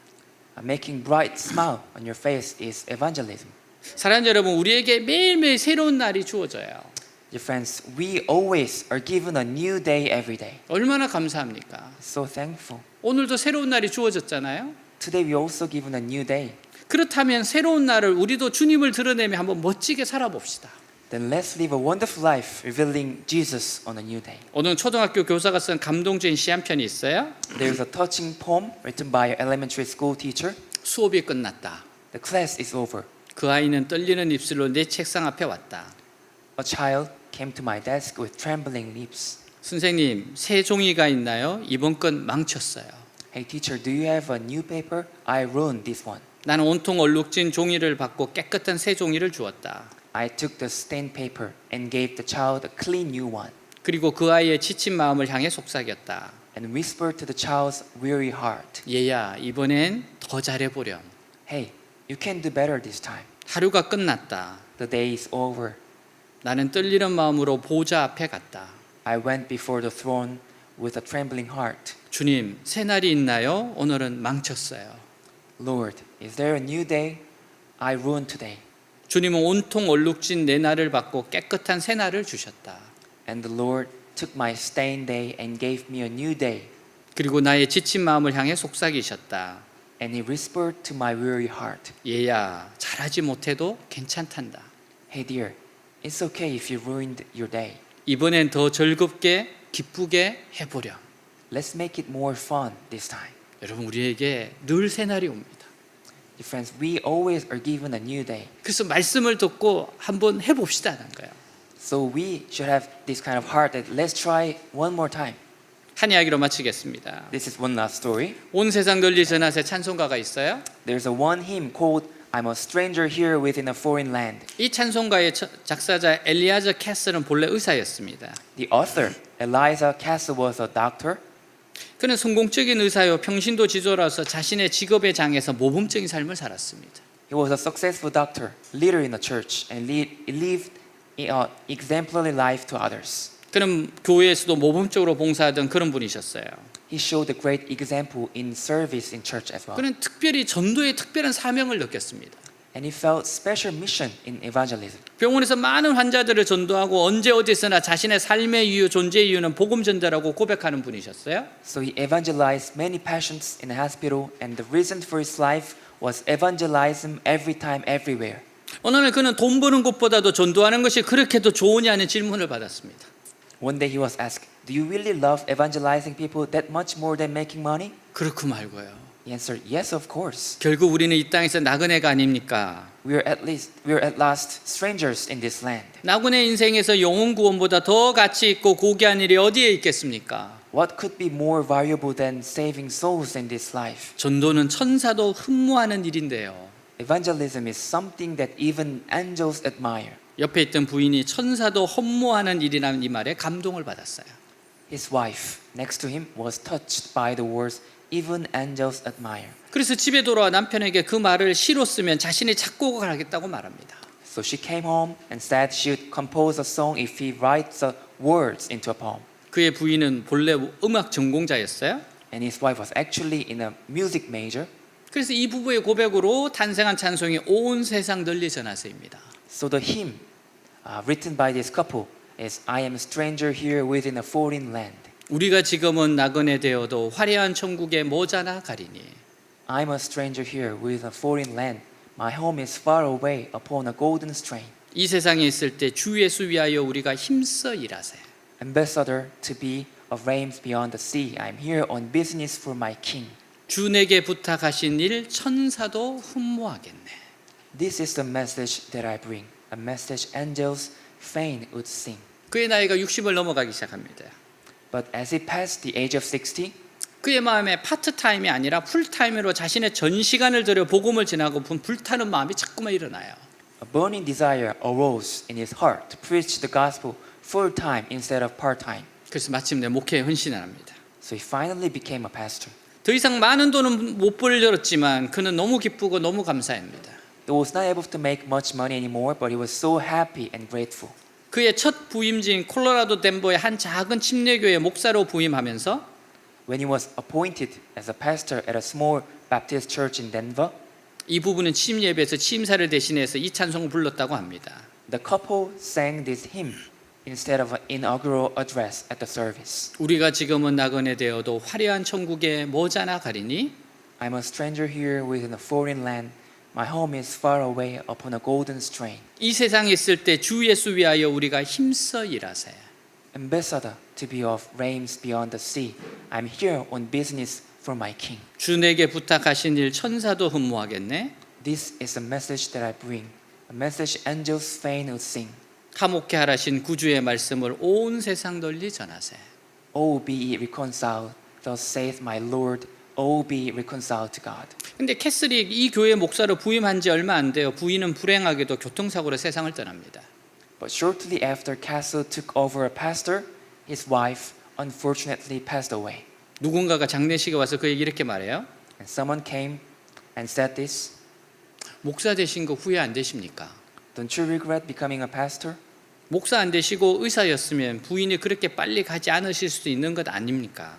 Making bright smile on your face is evangelism. 사랑하는 여러분, 우리에게 매일매일 새로운 날이 주어져요. Dear friends, we always are given a new day every day. 얼마나 감사합니까? So thankful. 오늘도 새로운 날이 주어졌잖아요. Today we also given a new day. 그렇다면 새로운 날을 우리도 주님을 드러내며 한번 멋지게 살아봅시다. Then let's live a wonderful life revealing Jesus on a new day. 오늘 초등학교 교사가 쓴 감동적인 시 한 편이 있어요. There is a touching poem written by an elementary school teacher. 수업이 끝났다. The class is over. 그 아이는 떨리는 입술로 내 책상 앞에 왔다. A child came to my desk with trembling lips. 선생님, 새 종이가 있나요? 이번 건 망쳤어요. Hey teacher, do you have a new paper? I ruined this one. 나는 온통 얼룩진 종이를 받고 깨끗한 새 종이를 주었다. I took the stained paper and gave the child a clean new one 그리고 그 아이의 지친 마음을 향해 속삭였다. and whispered to the child's weary heart, 얘야, 이번엔 더 잘해보렴. Hey, you can do better this time. 하루가 끝났다. The day is over. 나는 떨리는 마음으로 보좌 앞에 갔다. I went before the throne with a trembling heart. 주님, 새 날이 있나요? 오늘은 망쳤어요. Lord, is there a new day? I ruined today. 주님은 온통 얼룩진 내 날을 받고 깨끗한 새 날을 주셨다. And the Lord took my stained day and gave me a new day. 그리고 나의 지친 마음을 향해 속삭이셨다. And He whispered to my weary heart, 얘야, 잘하지 못해도 괜찮단다. Hey dear, it's okay if you ruined your day. 이번엔 더 즐겁게 기쁘게 해보렴. Let's make it more fun this time. 여러분, 우리에게 늘 새 날이 옵니다. Dear friends, we always are given a new day. 그래서 말씀을 듣고 한번 해봅시다는 거예요. So we should have this kind of heart that let's try one more time. 한 이야기로 마치겠습니다. This is one last story. 온 세상 널리 전하세 찬송가가 있어요. There's a one hymn called I'm a stranger here within a foreign land. 이 찬송가의 작사자 엘리아저 캐슬은 본래 의사였습니다. The author, Eliza Castle, was a doctor. 그는 성공적인 의사요 평신도 지도라서 자신의 직업의 장에서 모범적인 삶을 살았습니다. He was a successful doctor, leader in the church, and lived an exemplary life to others. 그는 교회에서도 모범적으로 봉사하던 그런 분이셨어요. He showed a great example in service in church as well. 그는 특별히 전도의 특별한 사명을 느꼈습니다. And he felt special mission in evangelism. 병원에서 많은 환자들을 전도하고 언제 어디서나 자신의 삶의 이유, 존재의 이유는 복음 전달하고 고백하는 분이셨어요. So he evangelized many patients in the hospital, and the reason for his life was evangelism every time, everywhere. 어느 날 그는 돈 버는 것보다도 전도하는 것이 그렇게도 좋으냐는 질문을 받았습니다. One day he was asked, "Do you really love evangelizing people that much more than making money?" 그렇고 말고요. He answered, "Yes, of course. 결국 우리는 이 땅에서 나그네가 아닙니까? We're at last strangers in this land. 나그네 인생에서 영혼 구원보다 더 가치 있고 고귀한 일이 어디에 있겠습니까? What could be more valuable than saving souls in this life?" 전도는 천사도 흠모하는 일인데요. Evangelism is something that even angels admire. 옆에 있던 부인이 천사도 험모하는 일이라는 이 말에 감동을 받았어요. His wife next to him was touched by the words, "Even angels admire." 그래서 집에 돌아와 남편에게 그 말을 시로 쓰면 자신이 작곡을 하겠다고 말합니다. So she came home and said she would compose a song if he writes the words into a poem. 그의 부인은 본래 음악 전공자였어요. And his wife was actually in a music major. 그래서 이 부부의 고백으로 탄생한 찬송이 온 세상 널리 전하세입니다. So the hymn written by this couple is I am a stranger here within a foreign land. 우리가 지금은 나그네 되어도 화려한 천국에 모자나 가리니. I'm a stranger here within a foreign land. My home is far away upon a golden strain. 이 세상에 있을 때 주 예수 위하여 우리가 힘써 일하세. Ambassador to be of realms beyond the sea. I'm here on business for my king. 주 내게 부탁하신 일 천사도 흠모하겠네. This is the message that I bring. A message angels fain would sing. 그의 나이가 60을 넘어가기 시작합니다. But as he passed the age of 60, 그의 마음에 파트타임이 아니라 풀타임으로 자신의 전 시간을 들여 복음을 전하고픈 불타는 마음이 자꾸만 일어나요. a burning desire arose in his heart to preach the gospel full time instead of part time. 그래서 마침내 목회에 헌신을 합니다. So he finally became a pastor. 더 이상 많은 돈은 못 벌렸지만 그는 너무 기쁘고 너무 감사합니다. He was not able to make much money anymore, but he was so happy and grateful. 그의 첫 부임지인 콜로라도 덴버의 한 작은 침례교회 목사로 부임하면서 When he was appointed as a pastor at a small Baptist church in Denver, 이 부부는 취임 예배에서 취임사를 대신해서 이 찬송을 불렀다고 합니다. the couple sang this hymn instead of an inaugural address at the service. 우리가 지금은 나그네 되어도 화려한 천국에 모자나 가리니 I'm a stranger here within a foreign land. My home is far away upon a golden strain. 이 세상에 있을 때 주 예수 위하여 우리가 힘써 일하세. Ambassador to be of realms beyond the sea. I'm here on business for my king. 주 내게 부탁하신 일 천사도 흠모하겠네. This is a message that I bring, a message angels fain would sing. 화목케 하라신 구주의 말씀을 온 세상 널리 전하세. Oh, be ye reconciled, thus saith my Lord. Oh, be reconciled to God. 근데 캐슬이 이 교회 목사로 부임한 지 얼마 안 돼요. 부인은 불행하게도 교통사고로 세상을 떠납니다. But shortly after Castle took over a pastor, his wife unfortunately passed away. 누군가가 장례식에 와서 그에게 이렇게 말해요. And someone came and said this, 목사 되신 거 후회 안 되십니까? don't you regret becoming a pastor? 목사 안 되시고 의사였으면 부인이 그렇게 빨리 가지 않으실 수도 있는 것 아닙니까?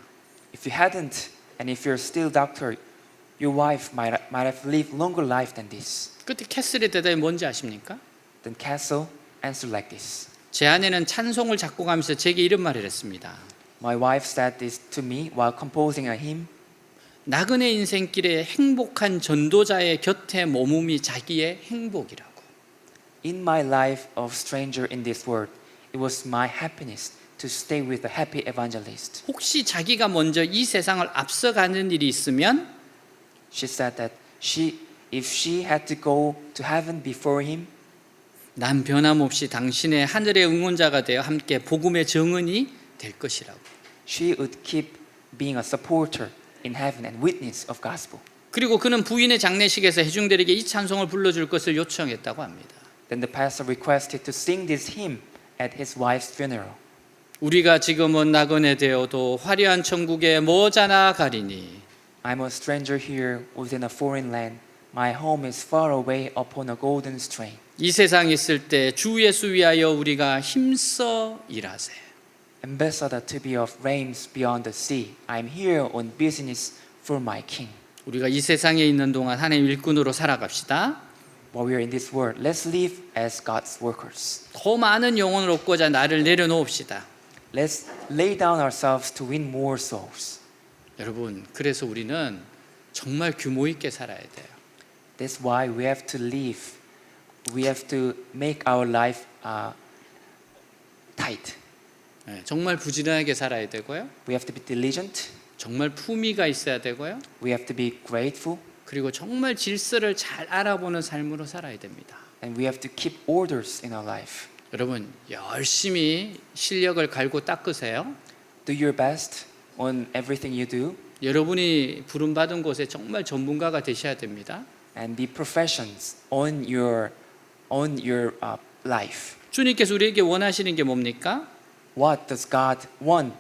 If you hadn't, and if you're still doctor, your wife might have lived longer life than this. 그때 캐슬의 대답이 뭔지 아십니까? Then Castle answered like this. 제 아내는 찬송을 작곡하면서 제게 이런 말을 했습니다. My wife said this to me while composing a hymn. 나그네 인생길에 행복한 전도자의 곁에 머금이 자기의 행복이라고. In my life of stranger in this world, it was my happiness to stay with a happy evangelist. 혹시 자기가 먼저 이 세상을 앞서가는 일이 있으면 She said that if she had to go to heaven before him, 난 변함없이 당신의 하늘의 응원자가 되어 함께 복음의 정은이 될 것이라고. she would keep being a supporter in heaven and witness of gospel. 그리고 그는 부인의 장례식에서 회중들에게 이 찬송을 불러줄 것을 요청했다고 합니다. Then the pastor requested to sing this hymn at his wife's funeral. 우리가 지금은 나그네 되어도 화려한 천국에 머자나 가리니 I'm a stranger here within a foreign land. My home is far away upon a golden strain. 이 세상에 있을 때 주 예수 위하여 우리가 힘써 일하세. Ambassador to be of realms beyond the sea. I'm here on business for my king. 우리가 이 세상에 있는 동안 하나님 일꾼으로 살아갑시다. While we are in this world, let's live as God's workers. 더 많은 영혼을 얻고자 나를 내려놓읍시다. Let's lay down ourselves to win more souls. 여러분, 그래서 우리는 정말 규모 있게 살아야 돼요. That's why we have to live. We have to make our life tight. 네, 정말 부지런하게 살아야 되고요. We have to be diligent. 정말 품위가 있어야 되고요. We have to be grateful. 그리고 정말 질서를 잘 알아보는 삶으로 살아야 됩니다. And we have to keep orders in our life. 여러분, 열심히 실력을 갈고 닦으세요. Do your best on everything you do. 여러분이 부름받은 곳에 정말 전문가가 되셔야 됩니다. And be professions on your life. 주님께서 우리에게 원하시는 게 뭡니까? What does God want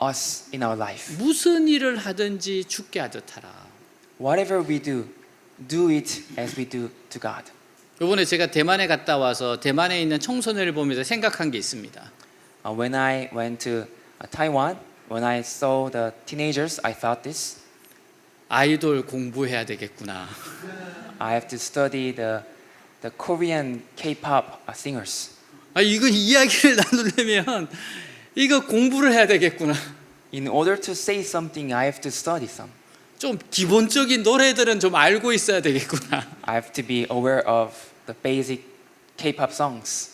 us in our life? 무슨 일을 하든지 주께 하듯 하라. Whatever we do, do it as we do to God. 이번에 제가 대만에 갔다 와서 대만에 있는 청소년을 보면서 생각한 게 있습니다. When I went to Taiwan, when I saw the teenagers, I thought this. 아이돌 공부해야 되겠구나. I have to study the Korean K-pop singers. 아, 이거 이야기를 나누려면 이거 공부를 해야 되겠구나. In order to say something, I have to study some. 좀 기본적인 노래들은 좀 알고 있어야 되겠구나. I have to be aware of the basic K-pop songs.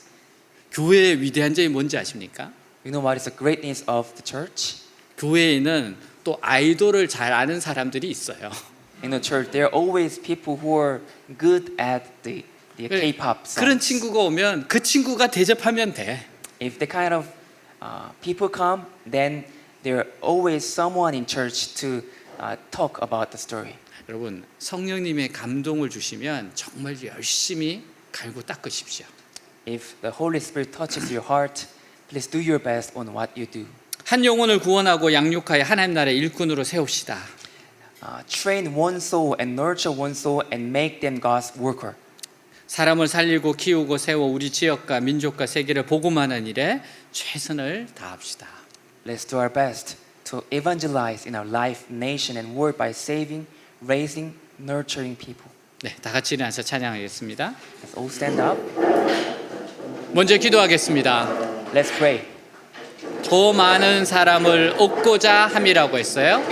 교회의 위대한 점이 뭔지 아십니까? You know what is the greatness of the church? 교회에는 또 아이돌을 잘 아는 사람들이 있어요. In the church, there are always people who are good at the K-pop songs. 그런 친구가 오면 그 친구가 대접하면 돼. If the kind of people come, then there are always someone in church to talk about the story. 여러분, 성령님의 감동을 주시면 정말 열심히 갈고 닦으십시오. If the Holy Spirit touches your heart, please do your best on what you do. 한 영혼을 구원하고 양육하여 하나님 나라의 일꾼으로 세웁시다. Train one soul and nurture one soul and make them God's worker. 사람을 살리고 키우고 세워 우리 지역과 민족과 세계를 복음하는 일에 최선을 다합시다. Let's do our best to evangelize in our life, nation, and world by saving, raising, nurturing people. 네, 다 같이 일어나서 찬양하겠습니다. Let's all stand up. 먼저 기도하겠습니다. Let's pray. 더 많은 사람을 얻고자 함이라고 했어요.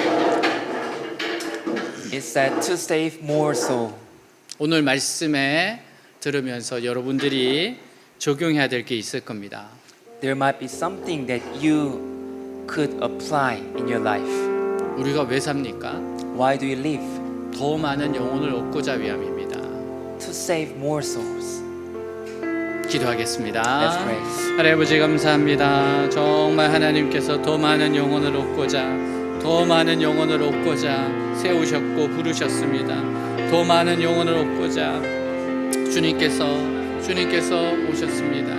It said to save more soul. 오늘 말씀에 들으면서 여러분들이 적용해야 될 게 있을 겁니다. There might be something that you could apply in your life. 우리가 왜 삽니까? Why do you live? 더 많은 영혼을 얻고자 위함입니다. to save more souls. 기도하겠습니다. Let's pray. 하나님 아버지 감사합니다. 정말 하나님께서 더 많은 영혼을 얻고자 더 많은 영혼을 얻고자 세우셨고 부르셨습니다. 더 많은 영혼을 얻고자 주님께서 오셨습니다.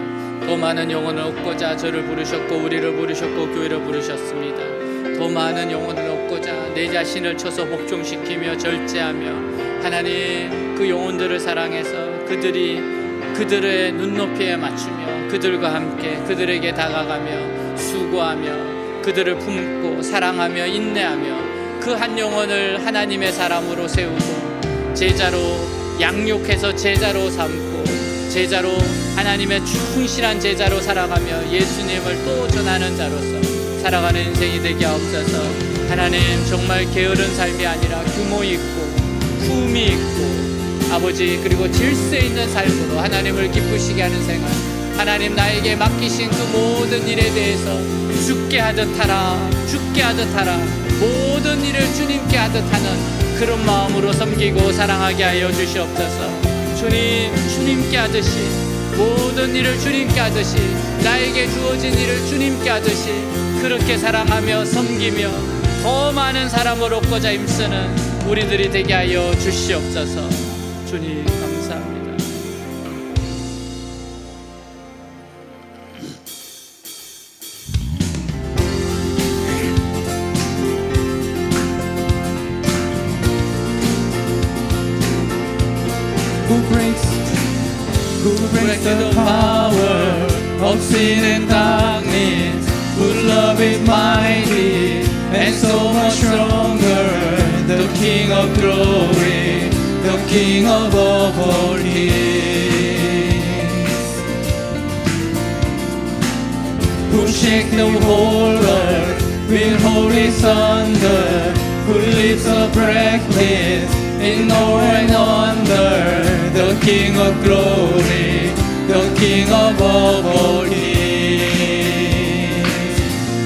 더 많은 영혼을 얻고자 저를 부르셨고 우리를 부르셨고 교회를 부르셨습니다. 더 많은 영혼을 얻고자 내 자신을 쳐서 복종시키며 절제하며 하나님 그 영혼들을 사랑해서 그들의 눈높이에 맞추며 그들과 함께 그들에게 다가가며 수고하며 그들을 품고 사랑하며 인내하며 그 한 영혼을 하나님의 사람으로 세우고 제자로 양육해서 제자로 삼고 제자로 하나님의 충실한 제자로 살아가며 예수님을 또 전하는 자로서 살아가는 인생이 되게 하옵소서. 하나님 정말 게으른 삶이 아니라 규모 있고 품이 있고 아버지 그리고 질서 있는 삶으로 하나님을 기쁘시게 하는 생활 하나님 나에게 맡기신 그 모든 일에 대해서 죽게 하듯 하라 모든 일을 주님께 하듯 하는 그런 마음으로 섬기고 사랑하게 하여 주시옵소서. 주님께 하듯이 모든 일을 주님께 하듯이 나에게 주어진 일을 주님께 하듯이 그렇게 사랑하며 섬기며 더 많은 사람을 얻고자 힘쓰는 우리들이 되게 하여 주시옵소서. 주님 감사합니다. Who breaks the power of sin and darkness? Whose love is mighty and so much stronger? The King of glory, the King of all kings. Who shakes the whole earth with holy thunder? Who lives a breathless in awe and wonder? The King of glory, the King of all kings.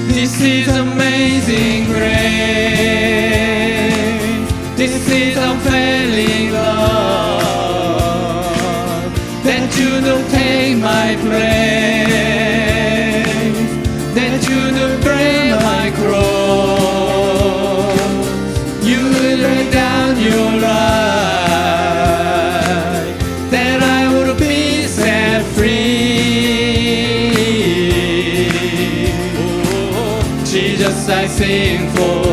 This is amazing grace. This is unfailing love. That you don't take my place. That you don't bear my cross. You will lay down your life, that I would be set free. Oh, Jesus, I sing for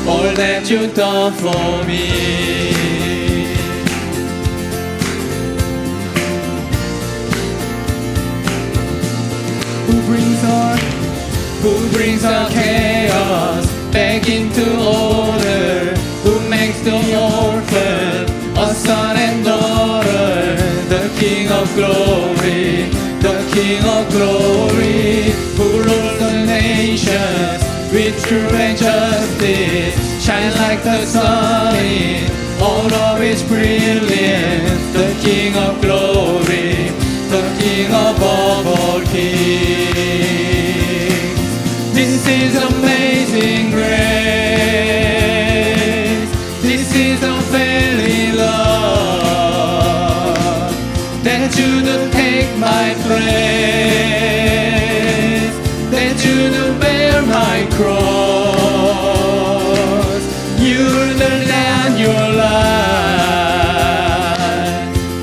all that you've done for me. Who brings our chaos back into order? Who makes the orphan a son and daughter? The King of glory, the King of glory, who rules the nations with truth and justice, shines like the sun in all of its brilliance. The King of glory, the King of all kings. This is amazing grace. This is unfailing love. That you don't take my place. That you don't bear my cross. You lay down your life,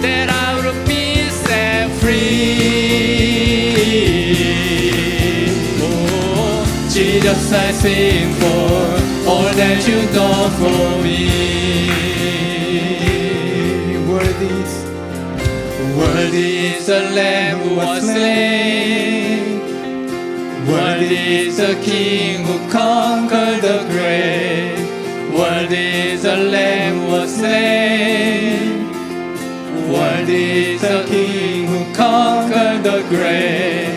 that I would be set free. Oh, Jesus, I sing for all that you've done for me. Worthy is the Lamb who was slain. Worthy is the King who conquered the grave. Worthy is the Lamb who was slain. Worthy is the King who conquered the grave.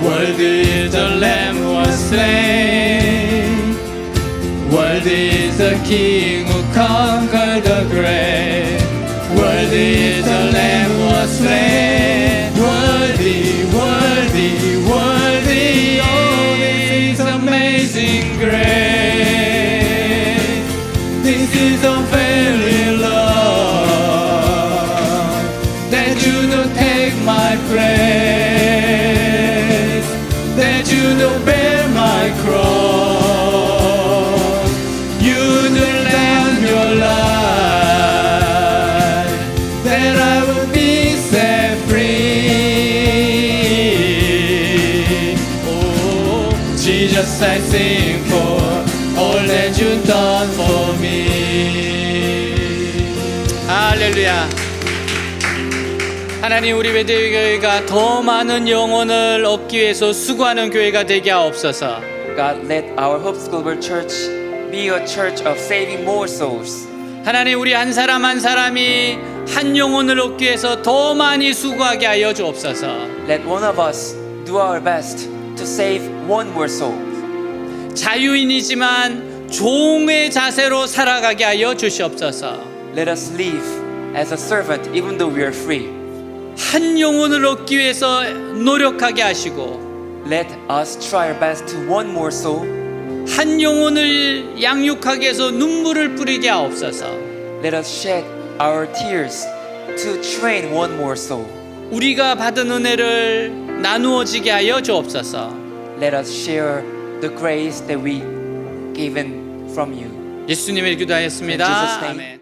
Worthy is the Lamb who was slain. Worthy is the King who conquered the grave. Worthy is the Lamb who was slain. Worthy, worthy, worthy. Oh, this is amazing grace. This is unfailing love. Jesus, I sing for all that you've done for me. 할렐루야. 하나님, 우리 베델교회가 더 많은 영혼을 얻기 위해서 수고하는 교회가 되게 하옵소서. God, let our Hope Global Church be a church of saving more souls. 하나님, 우리 한 사람 한 사람이 한 영혼을 얻기 위해서 더 많이 수고하게 하여 주옵소서. Let one of us do our best to save one more soul. 자유인이지만 종의 자세로 살아가게 하여 주시옵소서. Let us live as a servant even though we are free. 한 영혼을 얻기 위해서 노력하게 하시고 Let us try our best to one more soul. 한 영혼을 양육하기 위해서 눈물을 뿌리게 하옵소서. Let us shed our tears to train one more soul. 우리가 받은 은혜를 나누어지게 하여 주옵소서. Let us share the grace that we given from you. 예수님의 기도하였습니다. In Jesus' name. 아멘.